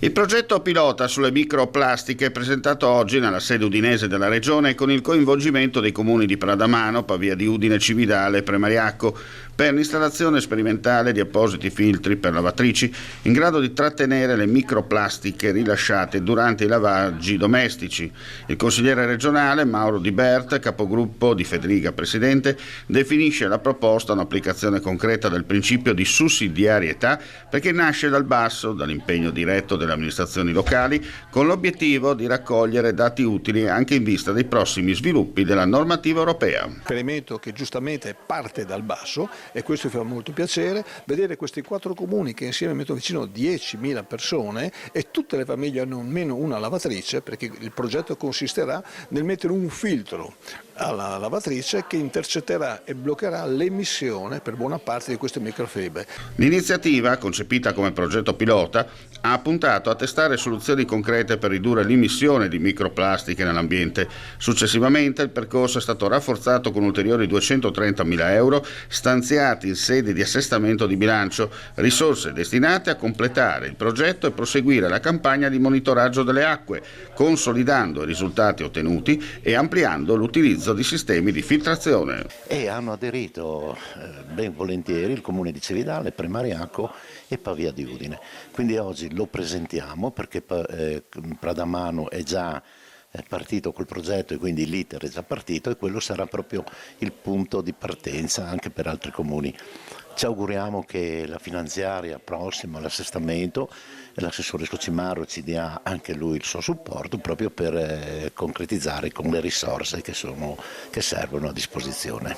Il progetto pilota sulle microplastiche è presentato oggi nella sede udinese della Regione con il coinvolgimento dei comuni di Pradamano, Pavia di Udine, Cividale e Premariacco per l'installazione sperimentale di appositi filtri per lavatrici in grado di trattenere le microplastiche rilasciate durante i lavaggi domestici. Il consigliere regionale Mauro Di Bert, capogruppo di Federica Presidente, definisce la proposta un'applicazione concreta del principio di sussidiarietà perché nasce dal basso, dall'impegno diretto delle amministrazioni locali, con l'obiettivo di raccogliere dati utili anche in vista dei prossimi sviluppi della normativa europea. Esperimento che giustamente parte dal basso e questo fa molto piacere, vedere questi 4 comuni che insieme mettono vicino 10.000 persone e tutte le famiglie hanno almeno una lavatrice, perché il progetto consisterà nel mettere un filtro alla lavatrice che intercetterà e bloccherà l'emissione per buona parte di queste microfibre. L'iniziativa, concepita come progetto pilota, ha puntato a testare soluzioni concrete per ridurre l'emissione di microplastiche nell'ambiente. Successivamente il percorso è stato rafforzato con ulteriori 230.000 euro stanziati in sede di assestamento di bilancio, risorse destinate a completare il progetto e proseguire la campagna di monitoraggio delle acque, consolidando i risultati ottenuti e ampliando l'utilizzo di sistemi di filtrazione. E hanno aderito ben volentieri il comune di Cividale, Premariacco e Pavia di Udine. Quindi oggi lo presentiamo perché Pradamano è già partito col progetto e quindi l'iter è già partito e quello sarà proprio il punto di partenza anche per altri comuni. Ci auguriamo che la finanziaria prossima, l'assestamento, l'assessore Scocimaro ci dia anche lui il suo supporto proprio per concretizzare con le risorse che servono a disposizione.